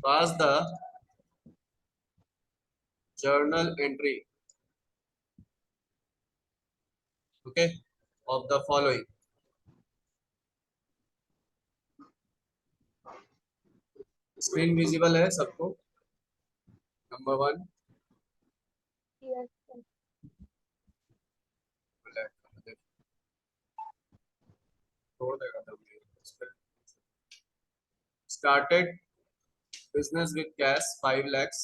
Pass the journal entry, okay, of the following. Screen visible है सबको? Number 1 Yes, sir. छोड़ देगा तब। Started business with cash 5 lakhs.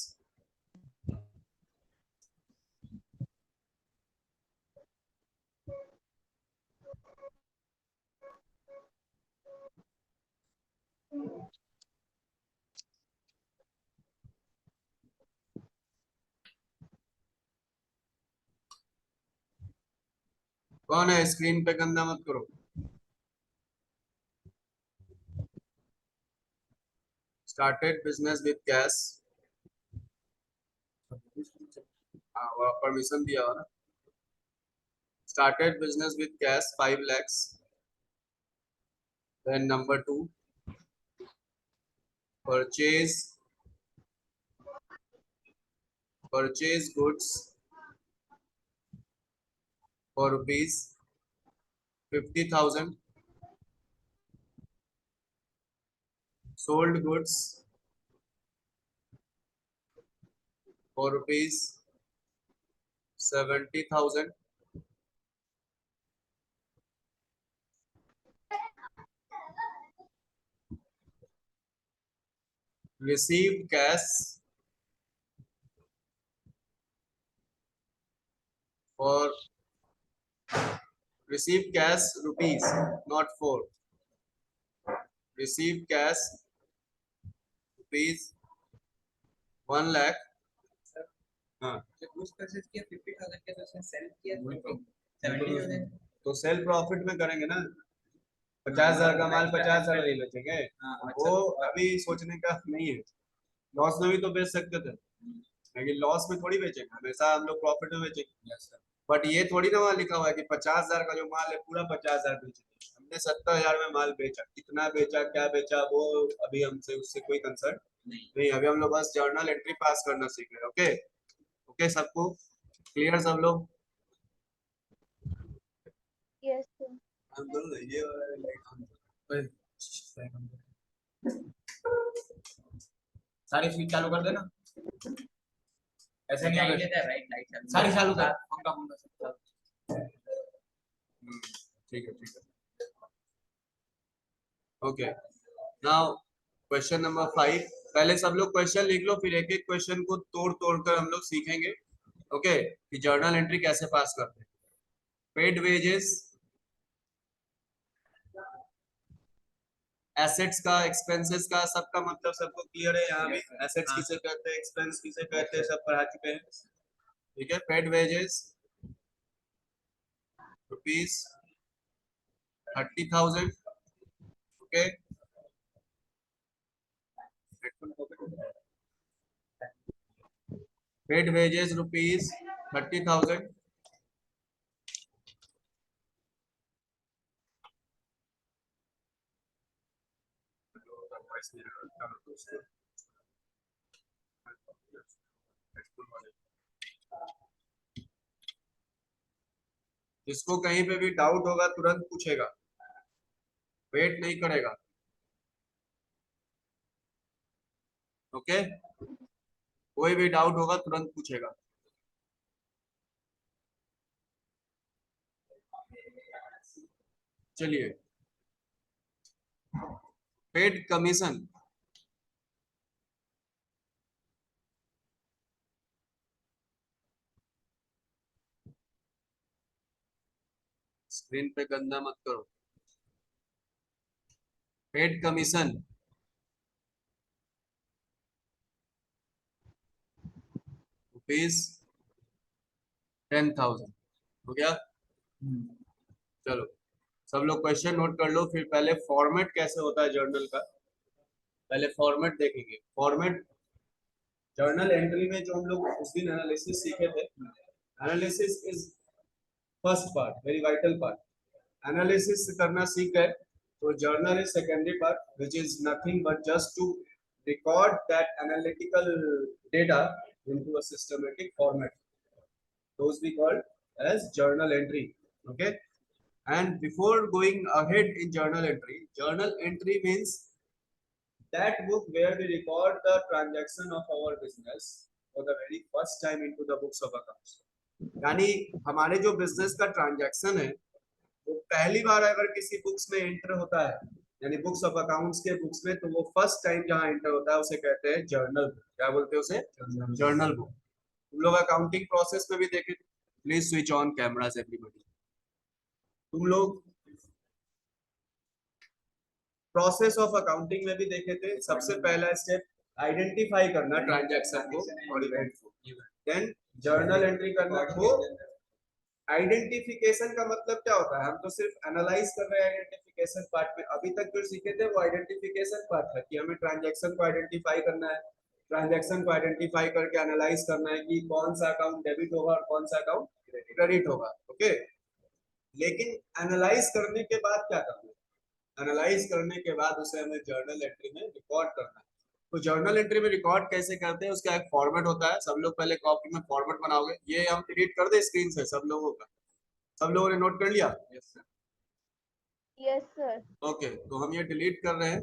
कौन है? स्क्रीन पे गंदा मत करो। Started business with cash, हाँ वो परमिशन दिया हो ना। Started business with cash 5 lakhs. Then number 2, purchase goods for rupees 50,000. Sold goods for rupees 70,000. Received cash for received cash rupees, not 4. Received cash rupees 1 lakh. हाँ कुछ purchase किया 50,000 के, तो उसने सेल किया 70,000, तो सेल प्रॉफिट में करेंगे ना। 50,000 का माल 50,000 नहीं बेचेंगे। वो अभी सोचने का नहीं है। लॉस में भी तो बेच सकते थे, लेकिन लॉस में थोड़ी बेचेंगे, हमेशा हम लोग प्रॉफिट में बेचेंगे। बट ये थोड़ी ना वहाँ लिखा हुआ है कि 50,000 का जो माल है पूरा 50,000 बेचेंगे। हमने 70,000 में माल बेचा, कितना बेचा क्या बेचा वो अभी हमसे उससे कोई कंसर्न नहीं। अभी हम लोग बस जर्नल एंट्री पास करना सीख रहे हैं। ओके ओके, सबको क्लियर सब लोग? Yes, sir. सारी स्विच चालू कर देना, ऐसे नहीं आगे राइट सारी चालू कर, पंखा पंखा सब। ठीक है। Okay, now question number 5। पहले सब लोग क्वेश्चन लिख लो, फिर एक एक क्वेश्चन को तोड़ तोड़ कर हम लोग सीखेंगे। ओके, कि जर्नल एंट्री कैसे पास करते हैं। पेड वेजेस, एसेट्स का, एक्सपेंसेस का, सबका मतलब सबको क्लियर है यहाँ भी। एसेट्स किसे कहते हैं, एक्सपेंस किसे कहते हैं, सब पढ़ा चुके हैं। ठीक है, paid wages rupees 30,000। Okay, paid wages rupees 30,000। जिसको कहीं पे भी डाउट होगा तुरंत पूछेगा, वेट नहीं करेगा। ओके, कोई भी डाउट होगा तुरंत पूछेगा। चलिए, पेड कमीशन, स्क्रीन पे गंदा मत करो। पेड कमीशन रुपीज 10,000 हो गया। चलो सब लोग क्वेश्चन नोट कर लो, फिर पहले फॉर्मेट कैसे होता है जर्नल का, पहले फॉर्मेट देखेंगे। फॉर्मेट जर्नल एंट्री में जो हम लोग उस दिन एनालिसिस सीखे थे, analysis is first part, very vital part. Analysis करना सीख गए तो journal is secondary part, which is nothing but just to record that analytical data into a systematic format. Those we call as journal entry. Okay. And before going ahead in journal entry means that book where we record the transaction of our business for the very first time into the books of accounts. यानी हमारे जो business का transaction है वो पहली बार अगर किसी books में एंटर होता है यानी बुक्स ऑफ अकाउंट्स के बुक्स में, तो वो फर्स्ट टाइम जहाँ एंटर होता है उसे कहते हैं जर्नल बुक. क्या बोलते हैं उसे? Journal book. तुम लोग अकाउंटिंग प्रोसेस में भी देखे, please switch on cameras everybody. तुम लोग प्रोसेस ऑफ अकाउंटिंग में भी देखे थे. सबसे पहला स्टेप आइडेंटिफाई करना ट्रांजैक्शन को और इवेंट को, देन जर्नल एंट्री करना. वो आइडेंटिफिकेशन का मतलब क्या होता है? हम तो सिर्फ एनालाइज कर रहे हैं आइडेंटिफिकेशन पार्ट में. अभी तक जो सीखे थे वो आइडेंटिफिकेशन पार्ट था कि हमें ट्रांजैक्शन को आइडेंटिफाई करना है, ट्रांजैक्शन को आइडेंटिफाई करके एनालाइज करना है कि कौन सा अकाउंट डेबिट होगा और कौन सा अकाउंट क्रेडिट होगा. ओके, लेकिन एनालाइज करने के बाद क्या करना है? एनालाइज करने के बाद उसे हमें जर्नल एंट्री में रिकॉर्ड करना है. तो जर्नल एंट्री में रिकॉर्ड कैसे करते हैं? उसका एक फॉर्मेट होता है. सब लोग पहले कॉपी में फॉर्मेट बनाओगे. ये हम डिलीट कर दे स्क्रीन से सब लोगों का? सब लोगों ने नोट कर लिया? Yes, sir. ओके, तो हम ये डिलीट कर रहे हैं.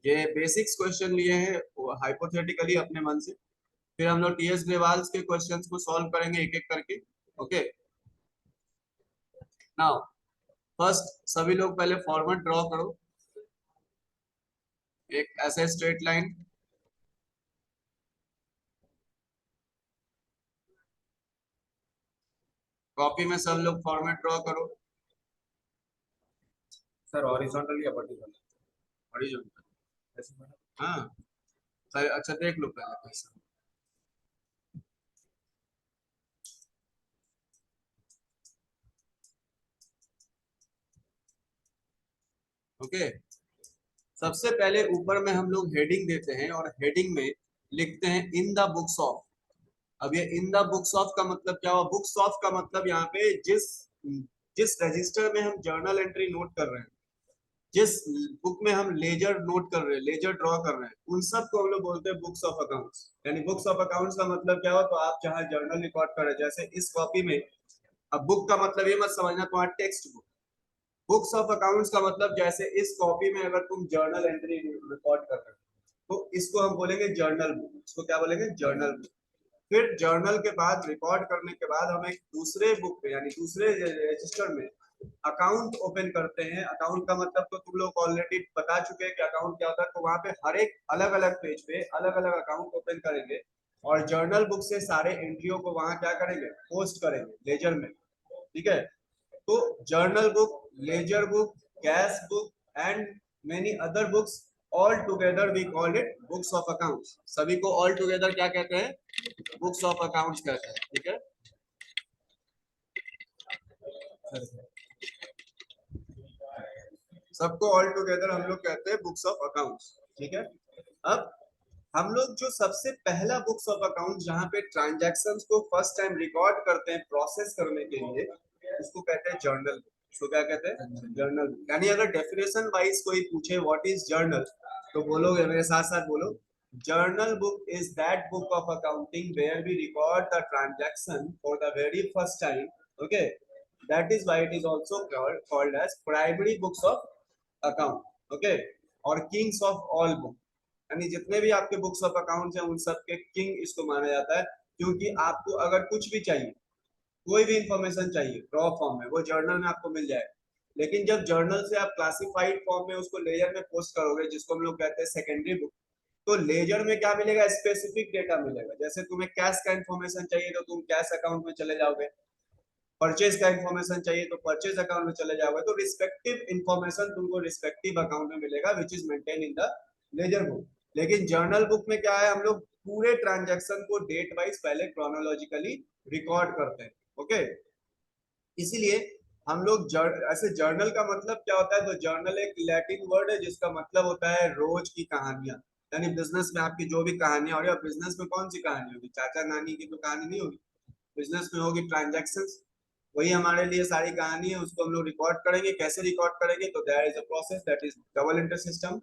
ये बेसिक्स क्वेश्चन लिए हैं हाइपोथेटिकली अपने मन से. फिर हम लोग टीएस ग्रेवाल के क्वेश्चंस को सॉल्व करेंगे एक एक करके. ओके, नाउ फर्स्ट सभी लोग पहले फॉर्मेट ड्रॉ करो. एक ऐसे स्ट्रेट लाइन, कॉपी में सब लोग फॉर्मेट ड्रॉ करो. सर हॉरिजॉन्टल या वर्टिकल? हॉरिजॉन्टल. हाँ सर, अच्छा देख लो पहले कैसा. ओके, सबसे पहले ऊपर में हम लोग हेडिंग देते हैं और हेडिंग में लिखते हैं इन द बुक्स ऑफ. अब ये इन द बुक्स ऑफ का मतलब क्या हुआ? बुक्स ऑफ का मतलब यहाँ पे जिस जिस रजिस्टर में हम जर्नल एंट्री नोट कर रहे हैं, जिस बुक में हम लेजर नोट कर रहे हैं, लेजर ड्रॉ कर रहे हैं, उन सब को हम लोग बोलते हैं बुक्स ऑफ अकाउंट्स. यानी बुक्स ऑफ अकाउंट्स का मतलब क्या हुआ? तो आप जहाँ जर्नल रिकॉर्ड कर रहे हैं, जैसे इस कॉपी में. अब बुक का मतलब ये मत समझना तुम्हारा text book. Books of accounts का मतलब जैसे इस कॉपी में अगर तुम जर्नल एंट्री रिकॉर्ड कर रहे हो तो इसको हम बोलेंगे जर्नल बुक. इसको क्या बोलेंगे? Journal book. फिर जर्नल के बाद रिकॉर्ड करने के बाद हम एक दूसरे बुक पे यानी दूसरे रजिस्टर में अकाउंट ओपन करते हैं. अकाउंट का मतलब तो तुम लोग ऑलरेडी बता चुके हैं कि अकाउंट क्या होता है. तो वहां पे हर एक अलग अलग पेज पे अलग अलग अकाउंट ओपन करेंगे और जर्नल बुक से सारे एंट्रियों को वहां क्या करेंगे? पोस्ट करेंगे लेजर में. ठीक है, तो journal book, ledger book, cash book and many other books all together we call it books of accounts. सभी को ऑल टुगेदर क्या कहते हैं? बुक्स ऑफ अकाउंट्स कहते हैं. ठीक है, सबको ऑल टुगेदर हम लोग कहते हैं बुक्स ऑफ अकाउंट्स. ठीक है, अब हम लोग जो सबसे पहला बुक्स ऑफ अकाउंट जहां पे ट्रांजैक्शंस को फर्स्ट टाइम रिकॉर्ड करते हैं प्रोसेस करने के लिए, उसको कहते हैं जर्नल बुक. उसको क्या कहते हैं? Journal book. यानी अगर डेफिनेशन वाइज कोई पूछे व्हाट इज जर्नल, तो बोलोगे, मेरे साथ साथ बोलो, journal book is that book of accounting where we record the transaction for the very first time. Okay, that is why it is also called as primary books of account. Okay, और kings of all book. यानी जितने भी आपके books of accounts हैं उन सब के king इसको माना जाता है. क्योंकि आपको अगर कुछ भी चाहिए, कोई भी इंफॉर्मेशन चाहिए रॉ फॉर्म में, वो जर्नल में आपको मिल जाएगा. लेकिन जब जर्नल से आप क्लासिफाइड फॉर्म में उसको लेजर में पोस्ट करोगे, जिसको हम लोग कहते हैं सेकेंडरी बुक, तो लेजर में क्या मिलेगा? स्पेसिफिक डेटा मिलेगा. जैसे तुम्हें कैश का इंफॉर्मेशन चाहिए तो तुम कैश अकाउंट में चले जाओगे, परचेज का इंफॉर्मेशन चाहिए तो परचेज अकाउंट में चले जाओगे. तो रिस्पेक्टिव इंफॉर्मेशन तुमको रिस्पेक्टिव अकाउंट में मिलेगा which is maintain in the laser book. लेकिन जर्नल बुक में क्या है? हम लोग पूरे ट्रांजैक्शन को डेट वाइज पहले क्रोनोलॉजिकली रिकॉर्ड करते हैं. ओके, इसीलिए हम लोग ऐसे जर्नल का मतलब क्या होता है? तो जर्नल एक लैटिन वर्ड है जिसका मतलब होता है रोज की कहानियां. यानी बिजनेस में आपकी जो भी कहानियां हो रही है, और बिजनेस में कौन सी कहानी होगी? चाचा नानी की तो कहानी नहीं होगी. बिजनेस में होगी ट्रांजैक्शंस. वही हमारे लिए सारी कहानी है. उसको हम लोग रिकॉर्ड करेंगे. कैसे रिकॉर्ड करेंगे? तो there is a process that is double entry system,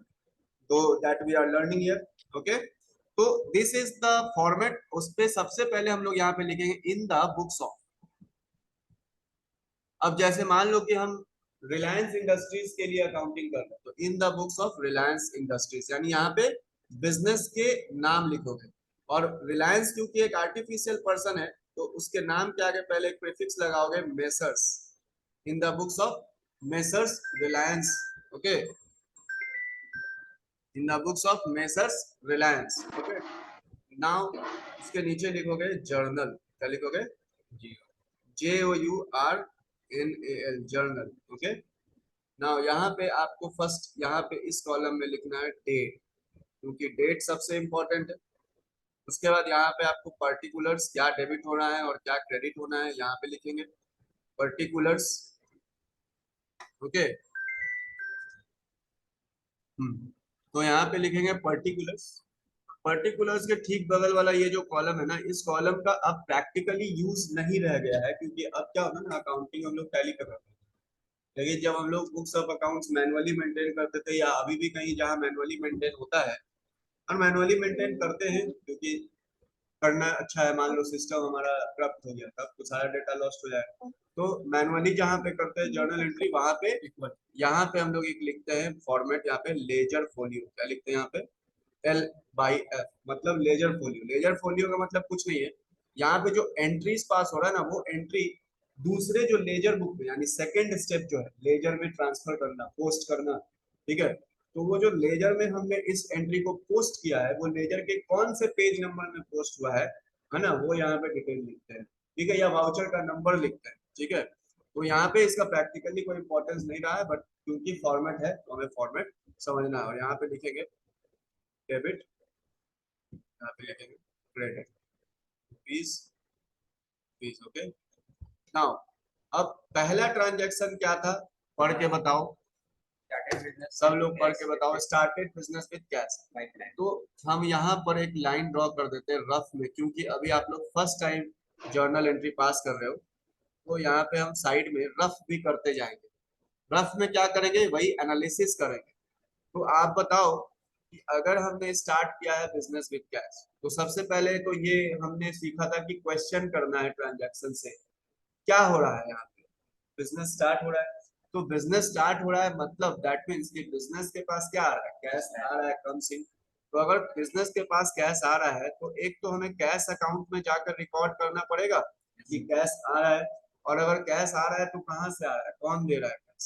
तो that we are learning here. Okay, तो दिस इज द फॉर्मेट। उस पे सबसे पहले हम लोग यहाँ पे लिखेंगे इन द बुक्स ऑफ। अब जैसे मान लो कि हम रिलायंस इंडस्ट्रीज के लिए अकाउंटिंग कर रहे हैं, तो in the books of Reliance industries, यानी यहाँ पे बिजनेस के नाम लिखोगे। और रिलायंस क्योंकि एक आर्टिफिशियल पर्सन है, तो उसके नाम के आगे पहले एक प्रीफिक्स लगाओगे messrs, in the books of messrs Reliance. Okay, in the books of messrs Reliance. Okay, now उसके नीचे लिखोगे जर्नल। क्या लिखोगे? JOURNAL, journal. ओके, नाउ यहाँ पे आपको फर्स्ट यहाँ पे इस कॉलम में लिखना है डेट, क्योंकि डेट सबसे इंपॉर्टेंट है। उसके बाद यहाँ पे आपको पर्टिकुलर्स, क्या डेबिट होना है और क्या क्रेडिट होना है, यहाँ पे लिखेंगे पर्टिकुलर्स। ओके, तो यहाँ पे लिखेंगे पर्टिकुलर्स। पर्टिकुलर्स के ठीक बगल वाला ये जो कॉलम है ना, इस कॉलम का अब प्रैक्टिकली यूज नहीं रह गया है, क्योंकि अब क्या होता है ना, अकाउंटिंग हम लोग टैली कर रहे हैं, लेकिन जब हम लोग books of accounts manually maintain करते थे, या अभी भी कहीं जहाँ मैनुअली मेंटेन होता है, और मैनुअली मेंटेन करते हैं क्योंकि करना अच्छा है। मान लो सिस्टम हमारा करप्ट हो गया, तब तो सारा डेटा लॉस्ट हो जाएगा, तो मैनुअली जहाँ पे करते हैं जर्नल एंट्री, वहां पे यहाँ पे हम लोग एक लिखते हैं फॉर्मेट, यहाँ पे लेजर फोलियो। क्या लिखते हैं यहाँ पे? L/F, मतलब लेजर फोलियो। लेजर फोलियो का मतलब कुछ नहीं है, यहाँ पे जो एंट्रीज पास हो रहा है ना, वो एंट्री दूसरे जो लेजर बुक में, यानी सेकंड स्टेप जो है लेजर में ट्रांसफर करना, पोस्ट करना, ठीक है, तो वो जो लेजर में हमने इस एंट्री को पोस्ट किया है, वो लेजर के कौन से पेज नंबर में पोस्ट हुआ है ना, वो यहाँ पे डिटेल लिखते हैं, ठीक है, या वाउचर का नंबर लिखते हैं, ठीक है। तो यहाँ पे इसका प्रैक्टिकली कोई इंपॉर्टेंस नहीं रहा है, बट क्योंकि फॉर्मेट है तो हमें फॉर्मेट समझना है। और यहाँ पे लिखेंगे डेबिट, यहाँ पे लिखेंगे credit, fees, fees. Okay, now अब पहला ट्रांजैक्शन क्या था, पढ़ के बताओ, सब लोग पढ़ के बताओ। Started business with cash. तो हम यहाँ पर एक लाइन ड्रॉ कर देते हैं रफ में, क्योंकि अभी आप लोग first time journal entry pass कर रहे हो, तो यहाँ पे हम साइड में रफ भी करते जाएंगे। रफ में क्या करेंगे, वही एनालिसिस करेंगे। तो आप बताओ कि अगर हमने स्टार्ट किया है बिजनेस विद कैश, तो सबसे पहले तो ये हमने सीखा था कि क्वेश्चन करना है ट्रांजैक्शन से, क्या हो रहा है यहाँ पे, बिजनेस स्टार्ट हो रहा है। तो बिजनेस स्टार्ट हो रहा है मतलब दैट मींस कि बिजनेस के पास क्या आ रहा है, कैश आ रहा है, कम्स इन। तो अगर बिजनेस के पास कैश आ रहा है, तो एक तो हमें कैश अकाउंट में जाकर रिकॉर्ड करना पड़ेगा कि कैश आ रहा है। और अगर कैश आ रहा है तो कहाँ से आ रहा है, कौन दे रहा है कैश?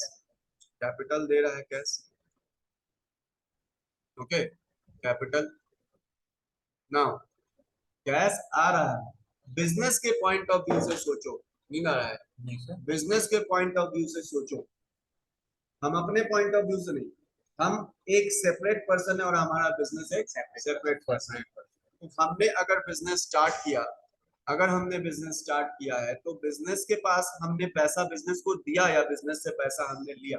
कैपिटल दे रहा है cash. Okay, capital. Now cash आ रहा है, बिजनेस के पॉइंट ऑफ व्यू से सोचो, नहीं आ रहा है, बिजनेस के पॉइंट ऑफ व्यू से सोचो, हम अपने पॉइंट ऑफ व्यू से नहीं। हम एक सेपरेट पर्सन है और हमारा बिजनेस एक सेपरेट पर्सन है। तो हमने अगर बिजनेस स्टार्ट किया, अगर हमने बिजनेस स्टार्ट किया है, तो बिजनेस के पास हमने पैसा बिजनेस को दिया या बिजनेस से पैसा हमने लिया?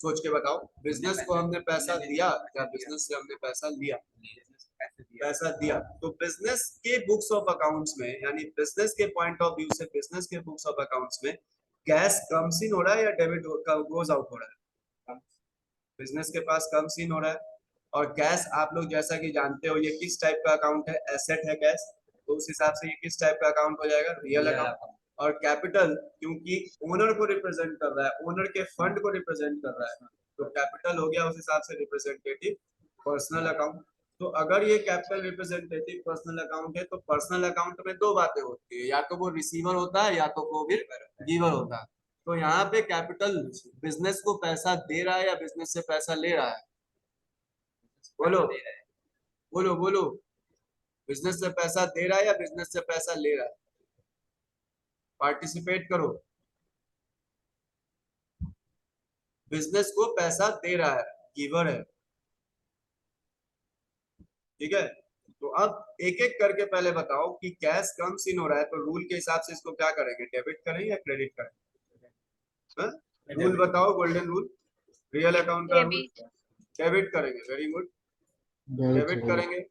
सोच के बताओ, बिजनेस को हमने पैसा दिया या बिजनेस से हमने पैसा लिया? पैसा दिया। तो बिजनेस के बुक्स ऑफ अकाउंट्स में, यानी बिजनेस के पॉइंट ऑफ व्यू से बिजनेस के बुक्स ऑफ अकाउंट्स में कैश कम्स इन हो रहा है या डेबिट गोज आउट हो रहा है? बिजनेस के पास कम्स इन हो रहा है। और कैश आप लोग जैसा कि जानते हो, ये किस टाइप का अकाउंट है, एसेट है कैश, तो उस हिसाब से ये किस टाइप का अकाउंट हो जाएगा, रियल अकाउंट। और कैपिटल क्योंकि ओनर को रिप्रेजेंट कर रहा है, ओनर के फंड को रिप्रेजेंट कर रहा है, तो कैपिटल हो गया उस हिसाब से रिप्रेजेंटेटिव पर्सनल अकाउंट। तो अगर ये कैपिटल रिप्रेजेंटेटिव पर्सनल अकाउंट है, तो पर्सनल अकाउंट में दो बातें होती है, या तो वो रिसीवर होता है या तो वो फिर गिवर होता है। तो यहाँ पे कैपिटल बिजनेस को पैसा दे रहा है या बिजनेस से पैसा ले रहा है? बोलो बोलो बोलो, बिजनेस से पैसा दे रहा है या बिजनेस से पैसा ले रहा है? पार्टिसिपेट करो। बिजनेस को पैसा दे रहा है, गिवर है, ठीक है। तो अब एक एक करके पहले बताओ कि कैश कम्स इन हो रहा है, तो रूल के हिसाब से इसको क्या करेंगे, डेबिट करें या क्रेडिट करें? रूल बताओ, गोल्डन रूल, रियल अकाउंट का रूल, डेबिट करेंगे। वेरी गुड, डेबिट करेंगे।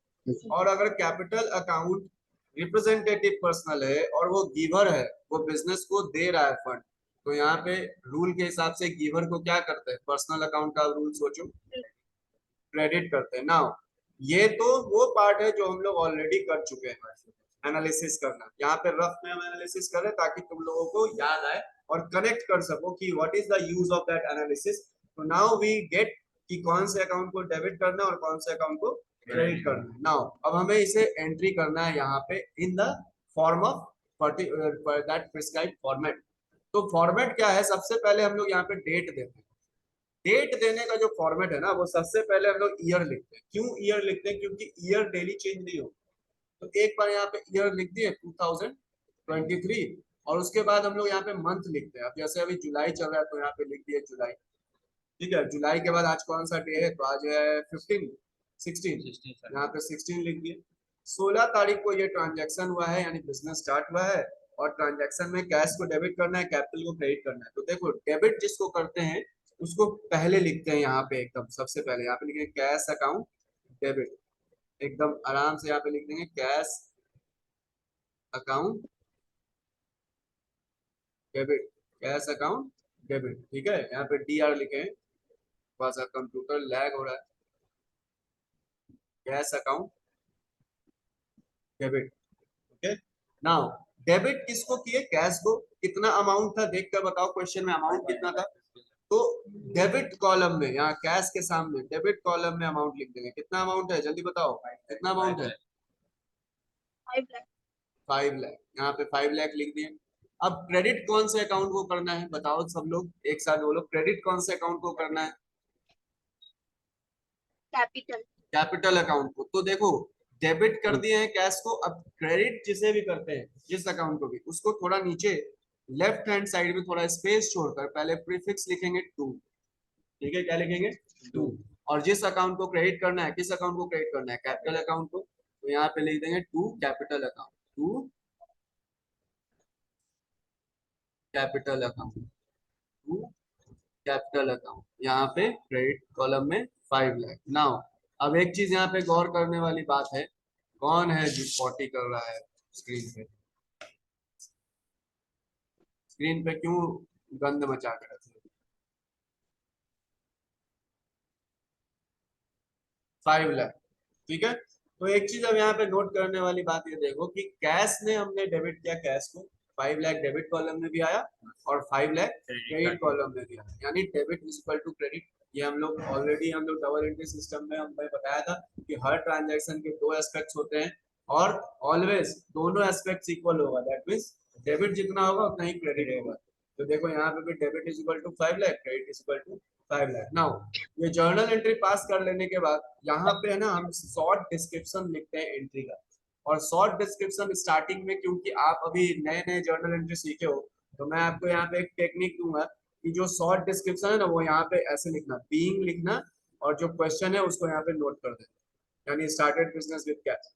और अगर कैपिटल अकाउंट रिप्रेजेंटेटिव पर्सनल है और वो गिवर है, वो बिजनेस को दे रहा है फंड, तो यहाँ पे रूल के हिसाब से गिवर को क्या करते हैं, पर्सनल अकाउंट का रूल सोचो, क्रेडिट करते हैं। नाउ ये तो वो पार्ट है जो हम लोग ऑलरेडी कर चुके हैं, एनालिसिस करना। यहाँ पे रफ में हम एनालिसिस करें ताकि तुम लोगों को याद आए और कनेक्ट कर सको कि what is the use of that analysis. तो नाउ वी गेट कि कौन से अकाउंट को डेबिट करना है और कौन से अकाउंट को क्रेडिट करना है। नाउ अब हमें इसे एंट्री करना है यहाँ पे in the form of that prescribe format. तो फॉर्मेट क्या है, सबसे पहले हम लोग यहाँ पे डेट देते हैं। डेट देने का जो फॉर्मेट है ना, वो सबसे पहले हम लोग ईयर लिखते हैं। क्यों ईयर लिखते हैं? क्योंकि ईयर डेली चेंज नहीं हो। तो एक बार यहाँ पे ईयर लिख दिए 2023, और उसके बाद हम लोग यहाँ पे मंथ लिखते हैं। अब जैसे अभी जुलाई चल रहा है तो यहाँ पे लिख दिए जुलाई। ठीक है, जुलाई के बाद आज कौन सा डे है? तो आज है 16, यहाँ पे 16 लिख दिए। 16 तारीख को ये ट्रांजेक्शन हुआ है, यानी बिजनेस स्टार्ट हुआ है, और ट्रांजेक्शन में कैश को डेबिट करना है, कैपिटल को क्रेडिट करना है। तो देखो, डेबिट जिसको करते हैं उसको पहले लिखते हैं यहाँ पे, एकदम सबसे पहले यहाँ पे लिखेंगे कैश अकाउंट डेबिट। एकदम आराम से यहाँ पे लिख देंगे cash account debit, cash account debit. ठीक है, यहाँ पे DR लिखे, थोड़ा सा कंप्यूटर लैग हो रहा है। Cash account debit. Okay, now debit किसको किए? कैश को। कितना अमाउंट था देख कर बताओ, क्वेश्चन में अमाउंट कितना था? तो डेबिट कॉलम में, यहाँ कैश के सामने डेबिट कॉलम में अमाउंट लिख देंगे। कितना अमाउंट है जल्दी बताओ, कितना अमाउंट है? 5 lakh. 5 लाख। यहाँ पे 5 लाख लिख दिए। अब क्रेडिट कौन से अकाउंट को करना है बताओ, सब लोग एक साथ बोलो, क्रेडिट कौन से अकाउंट को करना है? Capital. कैपिटल अकाउंट को। तो देखो, डेबिट कर दिए हैं कैश को, अब क्रेडिट जिसे भी करते हैं, जिस अकाउंट को भी, उसको थोड़ा नीचे लेफ्ट हैंड साइड में थोड़ा स्पेस छोड़कर पहले प्रीफिक्स लिखेंगे 2। ठीक है, क्या लिखेंगे? 2। और जिस अकाउंट को क्रेडिट करना है, किस अकाउंट को क्रेडिट करना है? कैपिटल अकाउंट को। तो यहाँ पे लिख देंगे 2 capital account, 2 capital account, 2 capital account. यहाँ पे क्रेडिट कॉलम में 5 लाख। नाउ अब एक चीज यहाँ पे गौर करने वाली बात है, कौन है जो पॉटी कर रहा है स्क्रीन पे? स्क्रीन पे क्यों गंद मचा कर रखे? 5 लाख। ठीक है, तो एक चीज अब यहाँ पे नोट करने वाली बात ये देखो कि कैश ने हमने डेबिट किया कैश को, 5 लाख डेबिट कॉलम में भी आया और 5 लाख क्रेडिट कॉलम में भी आया, यानी debit is equal to credit. ये हम लोग ऑलरेडी डबल एंट्री सिस्टम में हमने बताया था कि हर ट्रांजैक्शन के 2 एस्पेक्ट्स होते हैं और ऑलवेज दोनों एस्पेक्ट्स इक्वल होगा। दैट मींस डेबिट जितना होगा उतना ही क्रेडिट होगा। तो देखो यहाँ पे भी debit is equal to 5 lakh, credit is equal to 5 lakh. Now ये जर्नल एंट्री पास कर लेने के बाद यहाँ पे है ना, हम शॉर्ट डिस्क्रिप्शन लिखते हैं एंट्री का। और शॉर्ट डिस्क्रिप्शन स्टार्टिंग में, क्योंकि आप अभी नए नए जर्नल एंट्री सीखे हो, तो मैं आपको यहाँ पे एक टेक्निक दूंगा कि जो शॉर्ट डिस्क्रिप्शन है ना, वो यहाँ पे ऐसे लिखना, बीइंग लिखना, और जो क्वेश्चन है उसको यहाँ पे नोट कर देना, यानी started business with cash,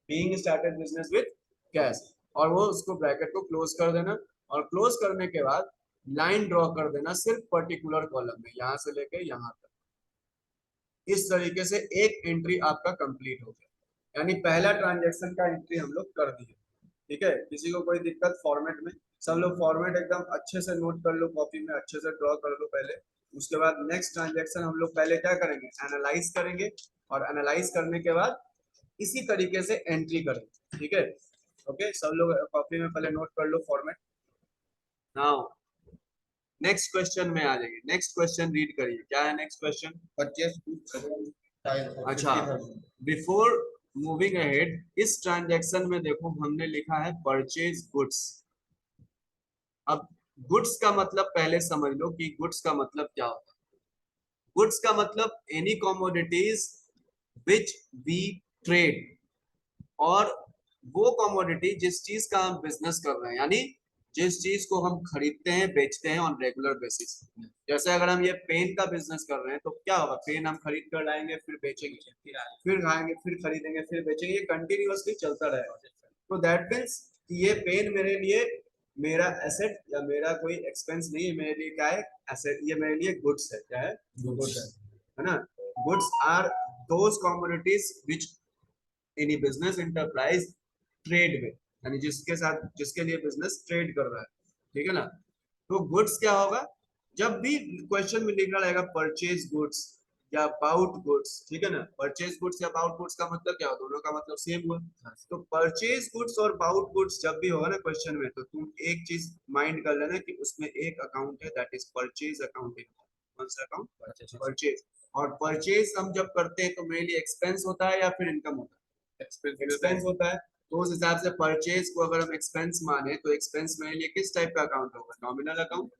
being started business with cash, और वो उसको ब्रैकेट को क्लोज कर देना। और क्लोज करने के बाद लाइन ड्रॉ कर देना सिर्फ पर्टिकुलर कॉलम में, यहाँ से लेके यहाँ तक। इस तरीके से एक एंट्री आपका कंप्लीट हो गया, यानी पहला ट्रांजैक्शन का एंट्री हम लोग कर दिए। ठीक है, किसी को कोई दिक्कत फॉर्मेट में? सब लोग फॉर्मेट एकदम अच्छे से नोट कर लो, कॉपी में अच्छे से ड्रॉ कर लो पहले। उसके बाद नेक्स्ट ट्रांजैक्शन हम लोग पहले क्या करेंगे? एनालाइज करेंगे, और एनालाइज करने के बाद इसी तरीके से एंट्री करेंगे। ठीक है, ओके, सब लोग कॉपी में पहले नोट कर लो फॉर्मेट। नाउ नेक्स्ट क्वेश्चन में आ जाएंगे। नेक्स्ट क्वेश्चन रीड करिए, क्या है नेक्स्ट क्वेश्चन? परचेस अच्छा, बिफोर मूविंग अहेड, इस ट्रांजैक्शन में देखो हमने लिखा है परचेज गुड्स। अब गुड्स का मतलब पहले समझ लो कि गुड्स का मतलब क्या होता है। गुड्स का मतलब any commodities which we trade, और वो कमोडिटी जिस चीज का हम बिजनेस कर रहे हैं, यानी जिस चीज को हम खरीदते हैं बेचते हैं ऑन रेगुलर बेसिस। जैसे अगर हम ये पेन का बिजनेस कर रहे हैं तो क्या होगा? पेन हम खरीद कर लाएंगे, फिर बेचेंगे, फिर खाएंगे, फिर खरीदेंगे, फिर बेचेंगे, ये कंटिन्यूअसली चलता रहेगा। तो दैट मीन्स ये पेन मेरे लिए मेरा एसेट या मेरा कोई एक्सपेंस नहीं है, मेरे लिए क्या है? एसेट। ये मेरे लिए गुड्स है। क्या है? गुड्स है ना। Goods are those commodities which any business enterprise trade में, यानी जिसके साथ, जिसके लिए बिजनेस ट्रेड कर रहा है। ठीक है ना। तो गुड्स क्या होगा? जब भी क्वेश्चन में लिखा रहेगा परचेज गुड्स, या अबाउट गुड्स, ठीक है ना। परचेज गुड्स या अबाउट गुड्स का मतलब क्या हो, दोनों का मतलब सेम हुआ। तो परचेज गुड्स और अबाउट गुड्स जब भी होगा ना क्वेश्चन में, तो तुम एक चीज माइंड कर लेना कि उसमें एक अकाउंट है, दैट इज परचेज अकाउंट। कौन सा अकाउंट? परचेज। और परचेज हम जब करते हैं तो मेनली एक्सपेंस होता है या फिर इनकम होता है? एक्सपेंस होता है। तो उस हिसाब से परचेज को अगर हम एक्सपेंस माने तो एक्सपेंस मेरे लिए किस टाइप का अकाउंट होगा? Nominal account.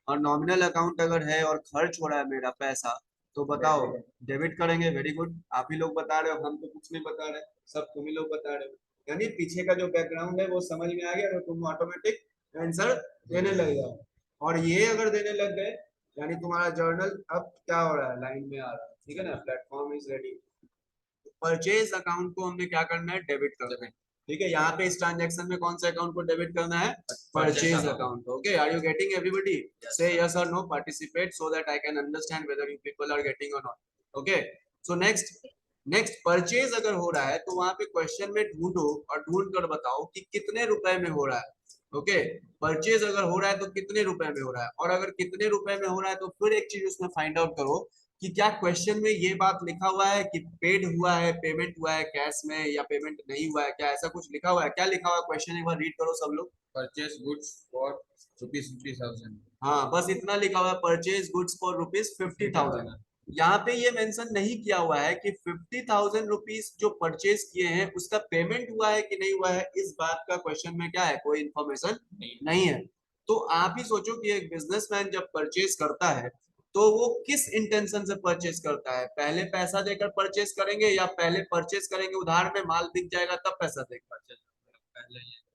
और नॉमिनल अकाउंट अगर है और खर्च हो रहा है मेरा पैसा, तो बताओ डेबिट करेंगे। वेरी गुड, आप ही लोग बता रहे हो, हम तो कुछ नहीं बता रहे, सब तुम ही लोग बता रहे हो। यानी पीछे का जो बैकग्राउंड है वो समझ में आ गया तो तुम ऑटोमेटिक आंसर देने लग जाओ। और ये अगर देने लग गए यानी तुम्हारा जर्नल अब क्या हो रहा है, लाइन में आ रहा है, ठीक है ना। Platform is ready. Purchase account को हमने क्या करना है? डेबिट करना है। ठीक है, यहाँ पे इस ट्रांजैक्शन में कौन से अकाउंट को डेबिट करना है? Purchase account. Okay, are you getting everybody? Say yes और no, participate so that I can understand whether you people are getting और not. Okay, so next purchase अगर हो रहा है तो वहां पे क्वेश्चन में ढूंढो और ढूंढ कर बताओ कि कितने रुपए में हो रहा है। ओके, परचेज अगर हो रहा है तो कितने रुपए में हो रहा है, और अगर कितने रुपए में हो रहा है तो फिर एक चीज उसमें फाइंड आउट करो कि क्या क्वेश्चन में ये बात लिखा हुआ है कि पेड हुआ है, पेमेंट हुआ है कैश में, या पेमेंट नहीं हुआ है, क्या ऐसा कुछ लिखा हुआ है? क्या लिखा हुआ है क्वेश्चन, एक बार रीड करो सब लोग। Purchase goods for ₹50,000। हाँ, बस इतना लिखा हुआ है, परचेज गुड्स फॉर ₹50,000। यहाँ पे ये मेंशन नहीं किया हुआ है कि 50,000 रुपीज जो परचेज किए हैं उसका पेमेंट हुआ है कि नहीं हुआ है। इस बात का क्वेश्चन में क्या है, कोई इन्फॉर्मेशन नहीं है। तो आप ही सोचो कि एक बिजनेसमैन जब परचेज करता है तो वो किस इंटेंशन से परचेज करता है? पहले पैसा देकर परचेज करेंगे या पहले परचेज करेंगे उधार में, माल बिक जाएगा तब पैसा देकर परचेज?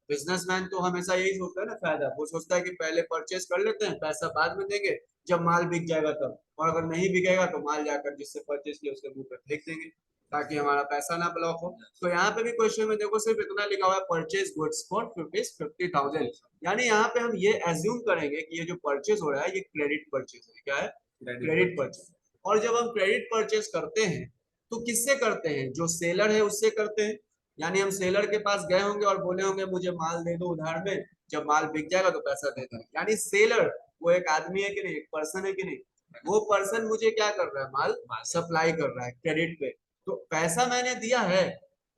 बिजनेसमैन तो हमेशा यही सोचता है ना, फायदा। वो सोचता है कि पहले परचेज कर लेते हैं, पैसा बाद में देंगे जब माल बिक जाएगा तब, और अगर नहीं बिकेगा तो माल जाकर जिससे परचेज किया उसके मुंह पे फेंक देंगे ताकि हमारा पैसा ना ब्लॉक हो। तो यहाँ पे भी क्वेश्चन में देखो सिर्फ इतना लिखा हुआ है, परचेज गुड्स फॉर ₹50,000। यानी यहाँ पे हम ये एज्यूम करेंगे कि ये जो परचेज हो रहा है ये क्रेडिट परचेज है। क्या है? Credit purchase. और जब हम क्रेडिट परचेज करते हैं तो किससे करते हैं? जो सेलर है उससे करते हैं। यानी हम सेलर के पास गए होंगे और बोले होंगे मुझे माल दे दो उधार में, जब माल बिक जाएगा तो पैसा दे दो। यानी सेलर वो एक आदमी है कि नहीं, एक पर्सन है कि नहीं? वो पर्सन मुझे क्या कर रहा है? माल सप्लाई कर रहा है क्रेडिट पे। तो पैसा मैंने दिया है,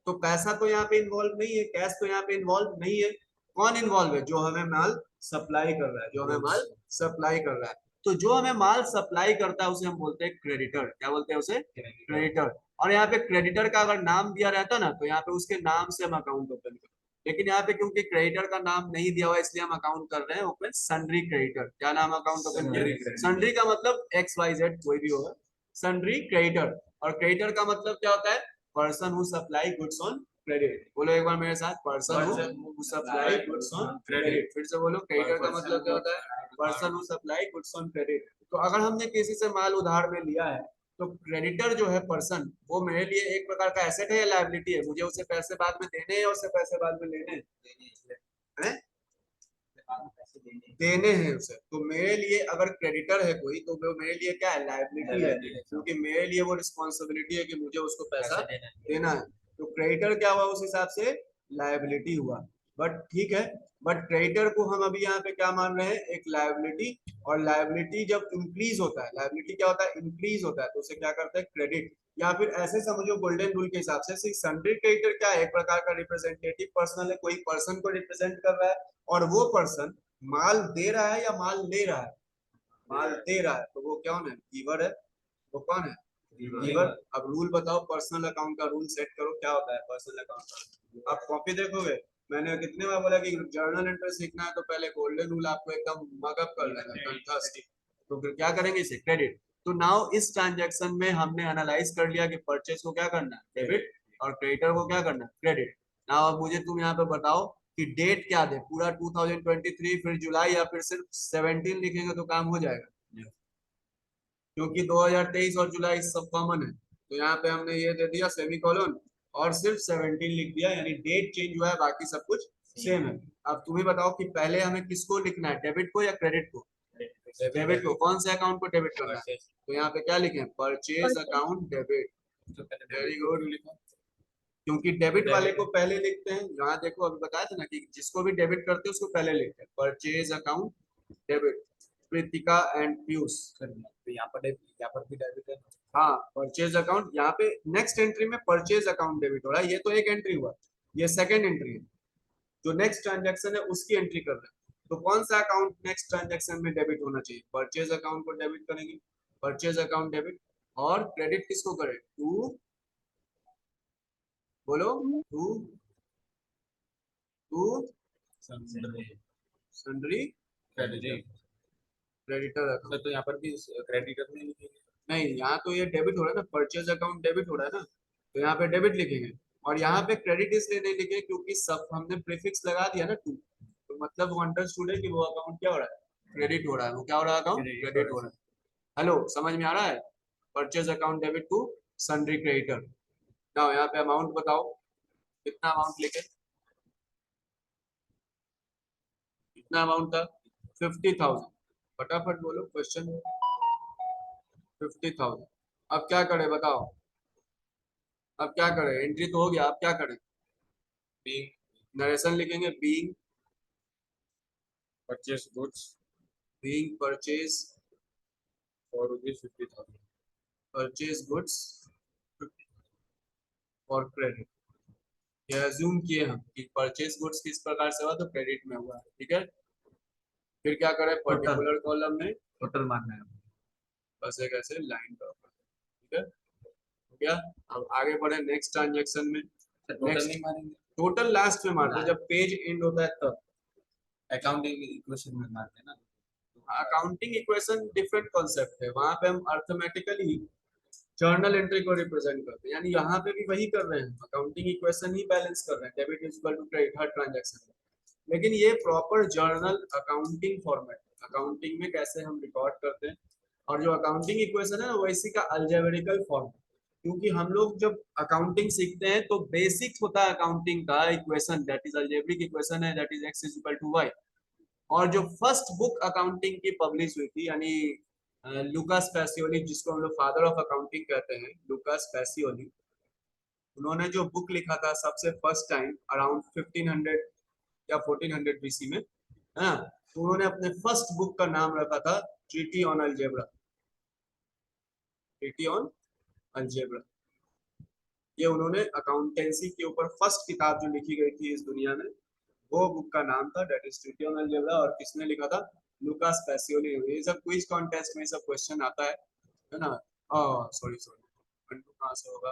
तो पैसा तो यहाँ पे इन्वॉल्व नहीं है, कैश तो यहाँ पे इन्वॉल्व नहीं है। कौन इन्वॉल्व है? जो हमें माल सप्लाई कर रहा है, जो हमें माल सप्लाई कर रहा है। तो जो हमें माल सप्लाई करता है उसे हम बोलते हैं क्रेडिटर। क्या बोलते हैं उसे? क्रेडिटर। और यहाँ पे क्रेडिटर का अगर नाम दिया रहता ना तो यहाँ पे उसके नाम से हम अकाउंट ओपन करते, लेकिन यहाँ पे क्योंकि क्रेडिटर का नाम नहीं दिया हुआ इसलिए हम अकाउंट कर रहे हैं ओपन सन्ड्री क्रेडिटर। क्या नाम अकाउंट ओपन कर? सन्ड्री का मतलब XYZ कोई भी होगा, सन्ड्री क्रेडिटर। और क्रेडिटर का मतलब क्या होता है? Person who supply goods on credit. बोलो एक बार मेरे साथ, person who supply goods on credit. फिर से बोलो, क्रेडिटर का मतलब क्या होता है? Person who supply goods on credit. तो अगर हमने किसी से माल उधार में लिया है तो क्रेडिटर जो है पर्सन, वो मेरे लिए एक प्रकार का एसेट है या लायबिलिटी है? मुझे उसे पैसे बाद में देने हैं और उसे पैसे बाद में लेने हैं? देने हैं उसे। तो मेरे लिए अगर क्रेडिटर है कोई तो वो मेरे लिए क्या है? लायबिलिटी है, क्योंकि मेरे लिए वो रिस्पॉन्सिबिलिटी है कि मुझे उसको पैसा देना है। तो क्रेडिटर क्या हुआ उस हिसाब से? लायबिलिटी हुआ। बट ठीक है, बट क्रेडिटर को हम अभी यहाँ पे क्या मान रहे हैं? एक लायबिलिटी। और लायबिलिटी जब इंक्रीज होता है, लायबिलिटी क्या होता है? इंक्रीज होता है, तो उसे क्या करते हैं? क्रेडिट। या फिर ऐसे समझो गोल्डन रूल के हिसाब से सन्ड्री क्रेडिटर क्या है? एक प्रकार का रिप्रेजेंटेटिव पर्सन है, कोई पर्सन को रिप्रेजेंट कर रहा है, और वो पर्सन माल दे रहा है या माल ले रहा है? माल दे रहा है, तो वो कौन है? गिवर है। वो कौन है? गिवर। अब रूल बताओ, पर्सनल अकाउंट का रूल सेट करो, क्या होता है पर्सनल अकाउंट का? आप कॉपी देखोगे, मैंने कितने बार बोला कि जर्नल एंट्री सीखना है तो पहले गोल्डन रूल आपको एकदम मगअप कर लेना है। तो फिर क्या करेंगे? इसे क्रेडिट। तो नाउ इस ट्रांजैक्शन में हमने एनालाइज कर लिया कि परचेज को क्या करना है? डेबिट। और क्रेडिटर को क्या करना है? क्रेडिट। नाउ अब मुझे तुम यहाँ पे बताओ कि डेट क्या दे, पूरा 2023 फिर जुलाई, या फिर सिर्फ 17 लिखेंगे तो काम हो जाएगा? क्योंकि 2023 और जुलाई सब कॉमन है, तो यहाँ पे हमने ये दे दिया सेमीकोलन और सिर्फ 17 लिख दिया, यानी डेट चेंज हुआ है, बाकी सब कुछ सेम है। अब तुम ही बताओ कि पहले हमें किसको लिखना है, डेबिट को या क्रेडिट को? डेबिट को। कौन से अकाउंट को डेबिट करना है? तो यहाँ पे क्या लिखे? Purchase account debit. Very good लिखा, क्योंकि डेबिट वाले को पहले लिखते हैं। यहाँ देखो अभी बताया था ना कि जिसको भी डेबिट करते हैं उसको पहले लिखते हैं, purchase account debit. Preetika and Piyush. तो यहाँ पर भी डेबिट है। हाँ, परचेज अकाउंट यहाँ पे नेक्स्ट एंट्री में परचेज अकाउंट डेबिट हो रहा है। ये तो एक एंट्री हुआ, ये सेकंड एंट्री है। जो नेक्स्ट ट्रांजैक्शन है उसकी एंट्री कर रहे हैं। तो कौन सा अकाउंट नेक्स्ट ट्रांजैक्शन में डेबिट होना चाहिए? परचेज अकाउंट को डेबिट करेंगे, परचेज अकाउंट डेबिट। और क्रेडिट किसको करें? टू, बोलो, to to sundry creditor account. तो यहाँ पर भी क्रेडिटर नहीं लिखेंगे। नहीं, यहाँ तो ये डेबिट हो रहा है ना, परचेज अकाउंट डेबिट हो रहा है ना, तो यहाँ पे डेबिट लिखेंगे। और यहाँ पे क्रेडिट इसलिए नहीं लिखे क्योंकि सब हमने प्रीफिक्स लगा दिया ना टू, तो मतलब वो अंडरस्टूड है कि वो अकाउंट क्या हो रहा है? क्रेडिट हो रहा है। वो क्या हो रहा है? अकाउंट क्रेडिट हो रहा है। हेलो, समझ में आ रहा है? Purchase account debit to sundry creditor. Now यहाँ पे अमाउंट बताओ, कितना अमाउंट लिखे? कितना अमाउंट था? 50,000। फटाफट बोलो क्वेश्चन। 50,000। अब क्या करें बताओ? अब क्या करें? एंट्री तो हो गया, अब क्या करें? नरेशन लिखेंगे, being purchase goods purchase for rupees 50,000। Purchase goods for credit. ये अज्यूम किए हम कि परचेज गुड्स किस प्रकार से हुआ, तो क्रेडिट में हुआ है। ठीक है, फिर क्या करें? पर्टिकुलर कॉलम में टोटल मारना है। बस एक ऐसे लाइन ड्रॉ कर। ठीक है, हो गया। अब आगे बढ़े नेक्स्ट ट्रांजेक्शन में। टोटल नेक्स्ट नहीं मारेंगे, टोटल लास्ट में मारते हैं, जब पेज एंड होता है तब। अकाउंटिंग इक्वेशन में मारते हैं ना। अकाउंटिंग इक्वेशन डिफरेंट कॉन्सेप्ट है, वहां पे हम अर्थमेटिकली जर्नल एंट्री को रिप्रेजेंट करते हैं, यानी यहाँ पे भी वही कर रहे हैं, अकाउंटिंग इक्वेशन ही बैलेंस कर रहे हैं, debit is equal to credit हर ट्रांजैक्शन में। लेकिन ये proper journal accounting format, accounting में कैसे हम रिकॉर्ड करते हैं। और जो अकाउंटिंग इक्वेशन है ना, वो इसी का अलजेब्रिकल फॉर्म, क्योंकि हम लोग जब अकाउंटिंग सीखते हैं तो बेसिक होता है अकाउंटिंग का equation, that is algebraic equation है, that is x is equal to y। और जो फर्स्ट बुक अकाउंटिंग की पब्लिश हुई थी, यानी लुकास पैसियोली, जिसको हम लोग फादर ऑफ अकाउंटिंग कहते हैं, लुकास पैसियोली, उन्होंने जो बुक लिखा था सबसे फर्स्ट टाइम अराउंड 1500 या 1400 बीसी में, है ना, तो उन्होंने अपने फर्स्ट बुक का नाम रखा था treaty on algebra. Treaty on algebra, ये उन्होंने अकाउंटेंसी के ऊपर फर्स्ट किताब जो लिखी गई थी इस दुनिया में, वो बुक का नाम था, that is treaty on algebra. और किसने लिखा था? Lucas Pacioli. ये सब क्विज कॉन्टेस्ट में सब क्वेश्चन आता है ना। सॉरी सॉरी, अंडू कहाँ से होगा?